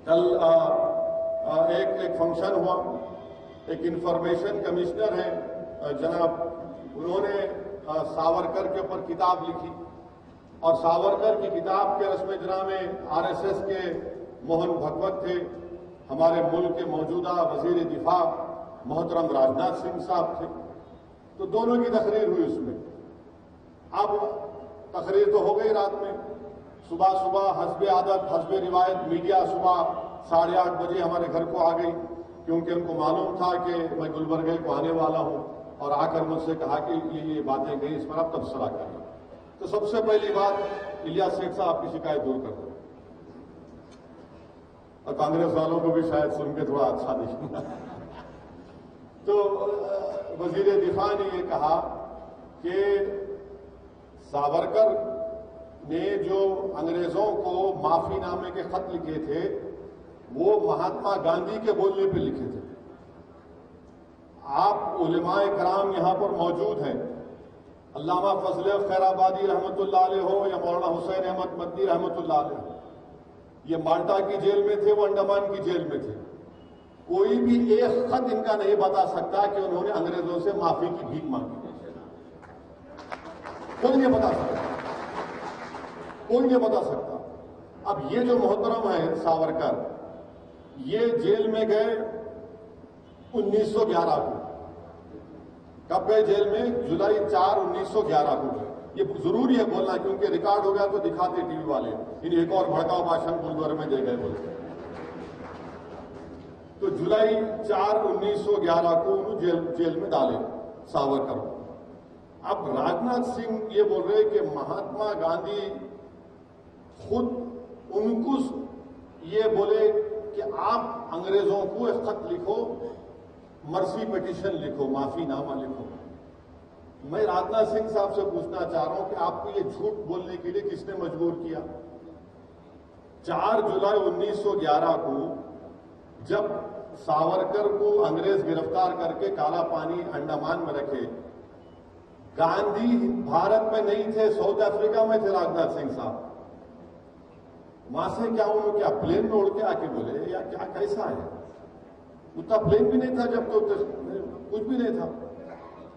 कल एक फंक्शन हुआ, एक इंफॉर्मेशन कमिश्नर है जनाब, उन्होंने सावरकर के ऊपर किताब लिखी और सावरकर की किताब के रस्म इजरा में आरएसएस के मोहन भगवत थे, हमारे मुल्क के मौजूदा वजीर दिफा मोहतरम राजनाथ सिंह साहब थे। तो दोनों की तकरीर हुई उसमें। अब तकरीर तो हो गई रात में, सुबह सुबह हस्बे आदत हस्बे रिवायत मीडिया सुबह 8:30 बजे हमारे घर को आ गई, क्योंकि उनको मालूम था कि मैं गुलबर्गे को आने वाला हूं, और आकर मुझसे कहा कि ये बातें गई, इस पर आप तबसरा करें। तो सबसे पहली बात, इलियास सेठ साहब की शिकायत दूर कर दो, और कांग्रेस वालों को भी शायद सुन के थोड़ा अच्छा दिखेगा। तो वजीर दिफा ने ये कहा कि सावरकर ने जो अंग्रेजों को माफीनामे के खत लिखे थे वो महात्मा गांधी के बोलने पे लिखे थे। आप उलमाए कराम यहां पर मौजूद हैं, अल्लामा फजल खैराबादी रहमतुल्लाह अलैह हो या मौलाना हुसैन अहमद मदनी रहमतुल्लाह अलैह हो, ये माल्टा की जेल में थे, वो अंडमान की जेल में थे। कोई भी एक खत इनका नहीं बता सकता कि उन्होंने अंग्रेजों से माफी की भीख मांगी, कोई नहीं बता सकता, कोई नहीं बता सकता। अब ये जो मोहतरम है सावरकर, ये जेल में गए 1911 को। कब गए जेल में? जुलाई 4, 1911 को गए। ये जरूरी है बोलना, क्योंकि रिकॉर्ड हो गया तो दिखाते टीवी वाले, इन एक और भड़काऊ भाषण गुरुद्वारे में दे गए बोलते। तो जुलाई 4, 1911 को उन्होंने जेल में डाले सावरकर को। अब राजनाथ सिंह ये बोल रहे कि महात्मा गांधी खुद उनको ये बोले कि आप अंग्रेजों को एक खत लिखो, मर्सी पिटीशन लिखो, माफीनामा लिखो। मैं राजनाथ सिंह साहब से पूछना चाह रहा हूं कि आपको ये झूठ बोलने के लिए किसने मजबूर किया? 4 जुलाई 1911 को जब सावरकर को अंग्रेज गिरफ्तार करके काला पानी अंडमान में रखे, गांधी भारत में नहीं थे, साउथ अफ्रीका में थे राजनाथ सिंह साहब। वहां से क्या उन्होंने क्या प्लेन में उड़ के आके बोले या क्या, कैसा है? उतना प्लेन भी नहीं था जब, तो कुछ भी नहीं था।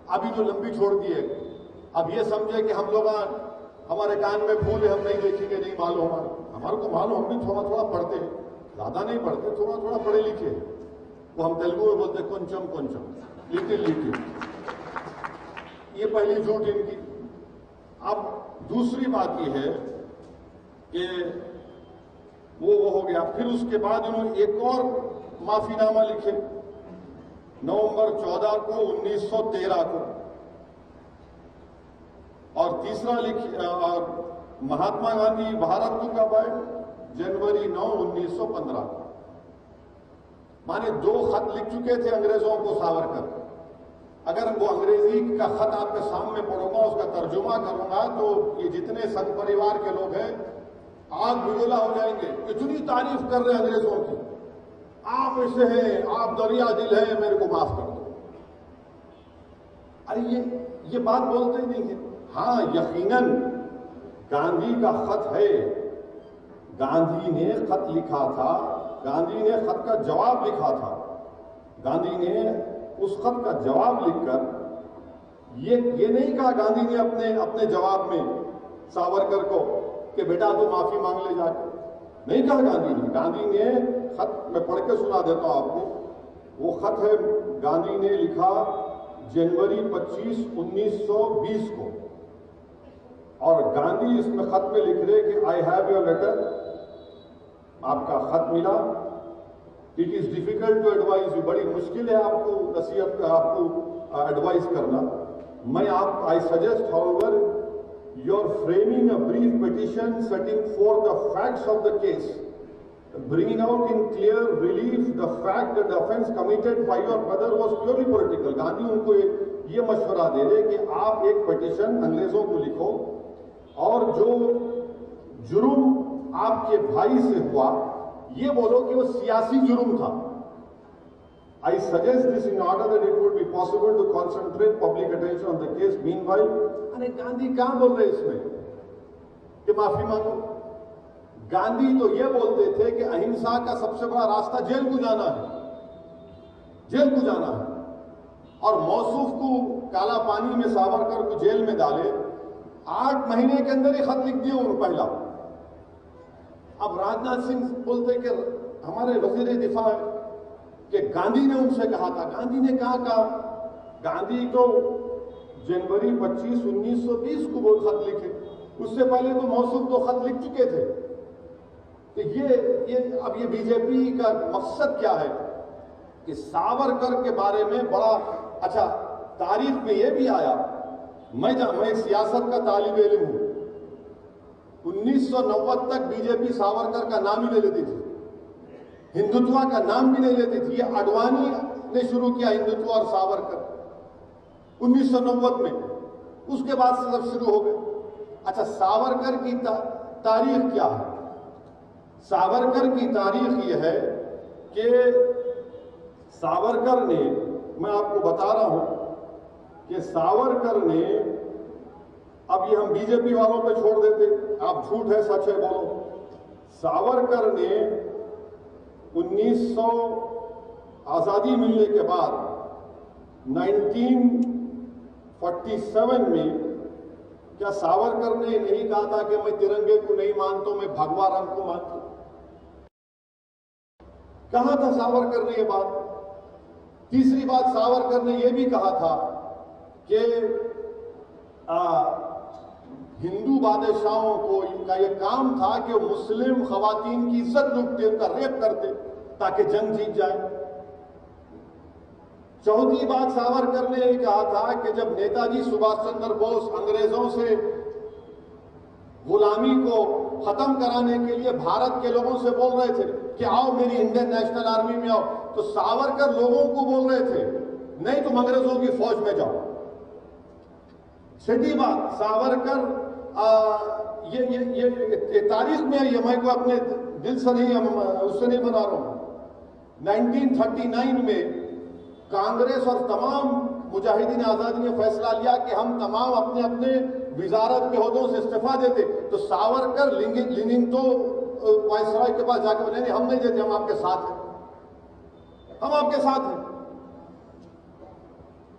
अभी जो लंबी छोड़ दी है, अब ये समझे कि हम लोग हमारे कान में फूल है, हम नहीं देखेंगे, नहीं मालूम हमारे को मालूम, हम भी थोड़ा थोड़ा पढ़ते हैं, ज्यादा नहीं पढ़ते, थोड़ा थोड़ा पढ़े लिखे। वो हम तेलुगु में बोलते కొంచెం కొంచెం, लिटिल लिटिल। ये पहली झूठ इनकी। अब दूसरी बात यह है कि वो हो गया, फिर उसके बाद उन्होंने एक और माफीनामा लिखे नवंबर 14 को 1913 को, और तीसरा और महात्मा गांधी भारत को कब आए? जनवरी 9, 1915 को। माने 2 खत लिख चुके थे अंग्रेजों को सावरकर। अगर वो अंग्रेजी का खत आपके सामने पढ़ूंगा, उसका तर्जुमा करूंगा, तो ये जितने संघ परिवार के लोग हैं आग बिगोला हो जाएंगे। इतनी तारीफ कर रहे अंग्रेजों की, आप ऐसे हैं, आप दरिया दिल है, मेरे को माफ कर दो। अरे ये बात बोलते ही नहीं है। हाँ, यकीनन गांधी का खत है, गांधी ने खत लिखा था, गांधी ने खत का जवाब लिखा था। गांधी ने उस खत का जवाब लिखकर ये नहीं कहा गांधी ने अपने जवाब में सावरकर को कि बेटा तू माफी मांग ले जाकर, नहीं कहा गांधी ने खत, मैं पढ़ के सुना देता हूं आपको। वो खत है, गांधी ने लिखा जनवरी 25, 1920 को, और गांधी इसमें खत में लिख रहे कि आई हैव योर लेटर, आपका खत मिला। It is difficult to advise you, बड़ी मुश्किल है आपको नसीहत, आपको एडवाइस करना। I suggest however you're framing a brief petition setting forth the facts of the case, bringing out in clear relief the fact that the offense committed by your brother was purely political. Gandhi उनको ये मशवरा दे रहे कि आप एक petition अंग्रेजों को लिखो और जो जुर्म आपके भाई से हुआ ये बोलो कि वो सियासी जुर्म था। I suggest this in order that it would be possible to concentrate public attention on the case. Meanwhile, अरे गांधी कहां बोल रहे इसमें कि माफी मांगो? गांधी तो ये बोलते थे कि अहिंसा का सबसे बड़ा रास्ता जेल को जाना है, जेल को जाना है। और मौसूफ को काला पानी में सावरकर को जेल में डाले, 8 महीने के अंदर ही खत लिख दिए उन्होंने पहला। अब राजनाथ सिंह बोलते कि हमारे वजीर दिफा है कि गांधी ने उनसे कहा था। गांधी ने कहा गांधी तो जनवरी 25, 1920 को वो खत लिखे, उससे पहले तो मौसूफ 2 खत लिख चुके थे। तो अब ये बीजेपी का मकसद क्या है कि सावरकर के बारे में बड़ा अच्छा तारीख में ये भी आया। मैं सियासत का तालिब इल्म हूं। 1990 तक बीजेपी सावरकर का नाम ही ले लेती थी, हिंदुत्व का नाम भी नहीं लेती थी। ये अडवाणी ने शुरू किया हिंदुत्व और सावरकर 1990 में, उसके बाद से सब शुरू हो गए। अच्छा, सावरकर की तारीख क्या है? सावरकर की तारीख यह है कि सावरकर ने, मैं आपको बता रहा हूं कि सावरकर ने, अब ये हम बीजेपी वालों पे छोड़ देते, आप झूठ है सच है बोलो। सावरकर ने 1900 आजादी मिलने के बाद 1947 में क्या सावरकर ने नहीं कहा था कि मैं तिरंगे को नहीं मानता, मैं भगवा रंग को मानता? कहा था सावरकर ने ये बात। तीसरी बात, सावरकर ने यह भी कहा था कि हिंदू बादशाहों को इनका यह काम था कि मुस्लिम खवातीन की इज्जत लूटते, उनका रेप करते ताकि जंग जीत जाए। चौथी बात, सावरकर ने यह कहा था कि जब नेताजी सुभाष चंद्र बोस अंग्रेजों से गुलामी को खत्म कराने के लिए भारत के लोगों से बोल रहे थे कि आओ मेरी इंडियन नेशनल आर्मी में आओ, तो सावरकर लोगों को बोल रहे थे नहीं तुम अंग्रेजों की फौज में जाओ। छठी बात, सावरकर ये तारीख में है, ये मैं को अपने दिल से नहीं, उससे नहीं बना रहा हूं। 1939 में कांग्रेस और तमाम मुजाहिदीन आजादी ने फैसला लिया कि हम तमाम अपने अपने विजारत के ओहदों से इस्तीफा देते, तो सावरकर लिंगिंगतो वायसराय के पास जाकर बोले नहीं हम नहीं देते, हम आपके साथ हैं, हम आपके साथ हैं।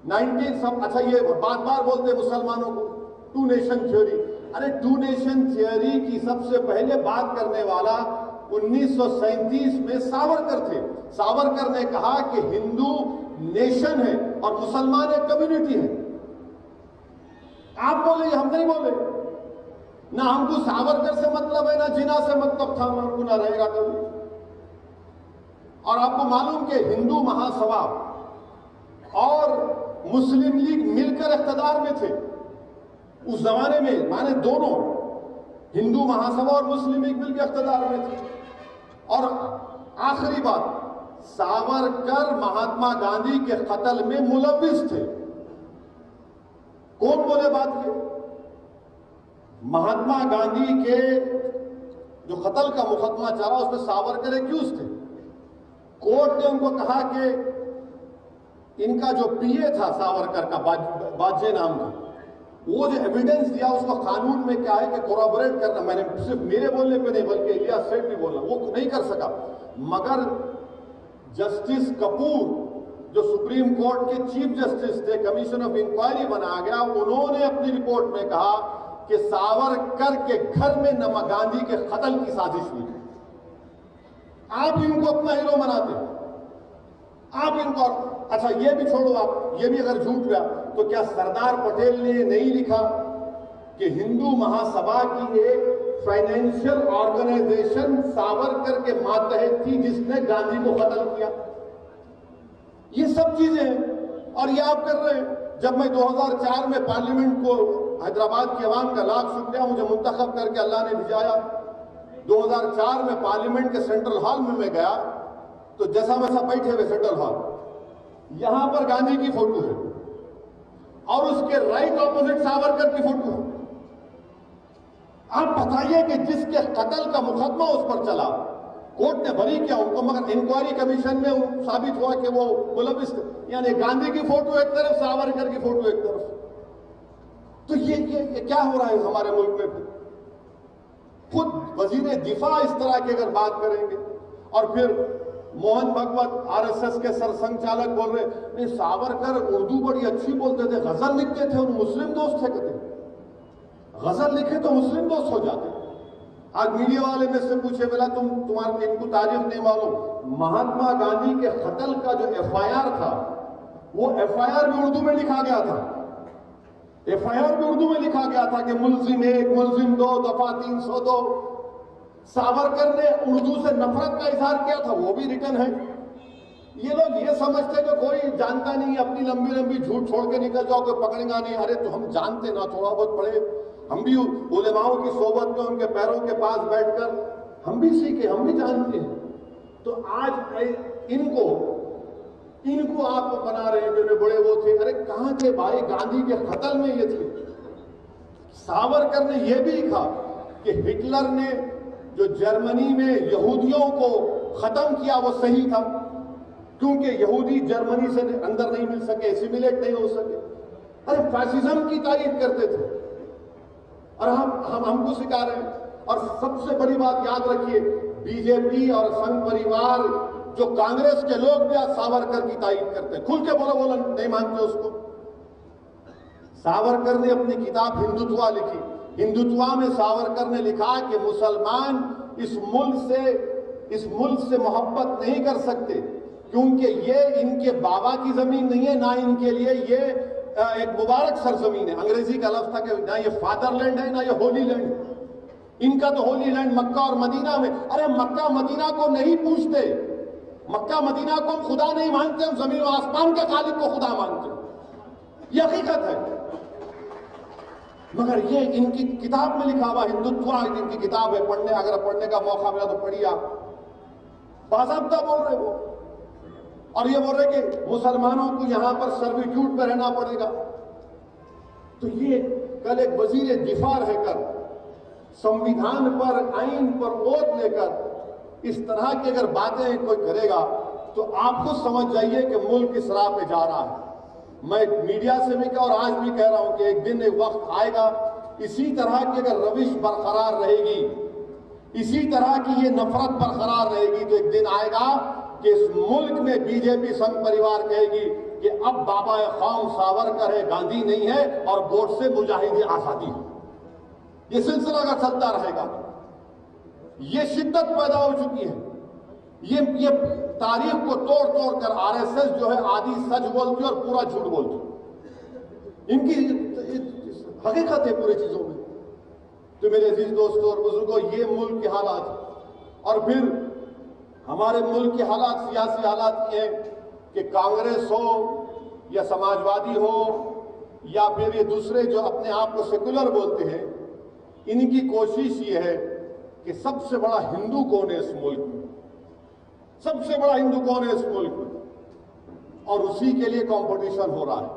19 अच्छा, ये बार बार बोलते मुसलमानों को 2 नेशन थ्योरी। अरे 2 नेशन थ्योरी की सबसे पहले बात करने वाला 1937 में सावरकर थे। सावरकर ने कहा कि हिंदू नेशन है और मुसलमान एक कम्युनिटी है। आप बोले, हम नहीं बोले। ना हमको सावरकर से मतलब है, ना जिना से मतलब था, हमको ना रहेगा कभी। और आपको मालूम कि हिंदू महासभा और मुस्लिम लीग मिलकर इख्तिदार में थे उस जमाने में, माने दोनों, हिंदू महासभा और मुस्लिम लीग मिलकर इख्तिदार में थे। और आखिरी बात, सावरकर महात्मा गांधी के कत्ल में मुलविस थे। कौन बोले बात ये? महात्मा गांधी के जो कत्ल का मुकदमा चला उसमें सावरकर एक्यूज थे। कोर्ट ने उनको कहा कि इनका जो पीए था सावरकर का, बाजे नाम का, वो जो एविडेंस दिया उसको कानून में क्या है कि कोराबोरेट करना, मैंने सिर्फ मेरे बोलने पे नहीं बल्कि इलियास सेठ भी बोलना, वो नहीं कर सका। मगर जस्टिस कपूर जो सुप्रीम कोर्ट के चीफ जस्टिस थे, कमीशन ऑफ इंक्वायरी बनाया गया, उन्होंने अपनी रिपोर्ट में कहा कि सावरकर के घर में गांधी के कत्ल की साजिश हुई। आप इनको अपना हीरो बनाते, आप इनको, अच्छा ये भी छोड़ो, आप ये भी अगर झूठ रहा तो क्या सरदार पटेल ने नहीं लिखा कि हिंदू महासभा की एक फाइनेंशियल ऑर्गेनाइजेशन सावरकर के मातहत थी जिसने गांधी को कत्ल किया? ये सब चीजें हैं और ये आप कर रहे हैं। जब मैं 2004 में पार्लियामेंट को, हैदराबाद की आवाम का लाख शुक्रिया, मुझे मुंतखब करके अल्लाह ने भिजाया। 2004 में पार्लियामेंट के सेंट्रल हॉल में मैं गया तो जैसा वैसा बैठे हुए सेंट्रल हॉल, यहां पर गांधी की फोटो है और उसके राइट ऑपोजिट सावरकर की फोटो है। आप बताइए कि जिसके कत्ल का मुकदमा उस पर चला, कोर्ट ने बरी किया उनको, मगर इंक्वायरी कमीशन में साबित हुआ कि वो मुलविस थे। यानी गांधी की फोटो एक तरफ, सावरकर की फोटो एक तरफ। तो ये क्या हो रहा है हमारे मुल्क में? खुद वजीर दिफा इस तरह की अगर बात करेंगे, और फिर मोहन भगवत आरएसएस के सरसंघचालक बोल रहे नहीं सावरकर उर्दू बड़ी अच्छी बोलते थे, गजल लिखते थे, उन मुस्लिम दोस्त थे, कहते गजल लिखे तो मुस्लिम दोस्त हो जाते। आज मीडिया वाले में से पूछे बोला तुम्हारे इनको तारीफ नहीं मालूम, महात्मा गांधी के कत्ल का जो एफआईआर था वो एफआईआर भी उर्दू में लिखा गया था। एफआईआर भी उर्दू में लिखा गया था कि मुलजिम 1, मुलजिम 2, दफा 302। सावरकर ने उर्दू से नफरत का इजहार किया था, वो भी रिटर्न है। ये लोग ये समझते कि कोई जानता नहीं, अपनी लंबी लंबी झूठ छोड़ के निकल जाओ, कोई पकड़ेगा नहीं। अरे तो हम जानते ना, थोड़ा बहुत पढ़े, हम भी उलेमाओं की सोबत में उनके पैरों के पास बैठकर हम भी सीखे, हम भी जानते हैं। तो आज इनको आप बना रहे हैं जो बड़े वो थे। अरे कहां थे भाई, गांधी के कत्ल में ये थे। सावरकर ने यह भी लिखा कि हिटलर ने जो जर्मनी में यहूदियों को खत्म किया वो सही था, क्योंकि यहूदी जर्मनी से अंदर नहीं मिल सके, एसिमिलेट नहीं हो सके। अरे फैसिज्म की तारीफ करते थे और हमको सिखा रहे हैं। और सबसे बड़ी बात याद रखिए, बीजेपी और संघ परिवार जो कांग्रेस के लोग भी आज सावरकर की तारीफ करते हैं। खुल के बोलो नहीं मानते उसको। सावरकर ने अपनी किताब हिंदुत्वा लिखी। हिंदुत्वा में सावरकर ने लिखा कि मुसलमान इस मुल्क से मोहब्बत नहीं कर सकते, क्योंकि ये इनके बाबा की जमीन नहीं है, ना इनके लिए ये एक मुबारक सरजमीन है। अंग्रेजी का लफ्ज था कि ना ये फादरलैंड है, ना ये होली लैंड है। इनका तो होली लैंड मक्का और मदीना में। अरे मक्का मदीना को नहीं पूछते, मक्का मदीना को हम खुदा नहीं मानते, हम जमीन और आसमान के खालिक को खुदा मानते हैं। ये हकीकत है। मगर ये इनकी किताब में लिखा हुआ हिंदुत्व, इनकी किताब है, अगर पढ़ने का मौका मिला तो पढ़िए आप। बाज़ाब्ता बोल रहे वो, और ये बोल रहे कि मुसलमानों को यहां पर सर्विट्यूड में रहना पड़ेगा। तो ये कल एक वजीर दिफा रहकर, संविधान पर, आइन पर ओत लेकर इस तरह की अगर बातें कोई करेगा तो आप खुद समझ जाइए कि मुल्क इस राह पे जा रहा है। मैं मीडिया से भी कहा और आज भी कह रहा हूं कि एक दिन एक वक्त आएगा, इसी तरह की अगर रविश बरकरार रहेगी, इसी तरह की ये नफरत बरकरार रहेगी, तो एक दिन आएगा कि इस मुल्क में बीजेपी संघ परिवार कहेगी कि अब बाबा कौम सावरकर है, गांधी नहीं है, और वोट से मुजाहिदी आजादी है। ये सिलसिला अगर चलता रहेगा, ये शिद्दत पैदा हो चुकी है। ये तारीख को तोड़ तोड़ कर आरएसएस जो है आधी सच बोलती है और पूरा झूठ बोलती है। इनकी हकीकत है पूरी चीजों में। तो मेरे अजीज दोस्तों और बुजुर्गों, ये मुल्क के हालात, और फिर हमारे मुल्क के हालात, सियासी हालात ये हैं कि कांग्रेस हो या समाजवादी हो या फिर ये दूसरे जो अपने आप को सेकुलर बोलते हैं, इनकी कोशिश ये है कि सबसे बड़ा हिंदू कौन है इस मुल्क में, सबसे बड़ा हिंदू कौन है इस मुल्क में, और उसी के लिए कंपटीशन हो रहा है।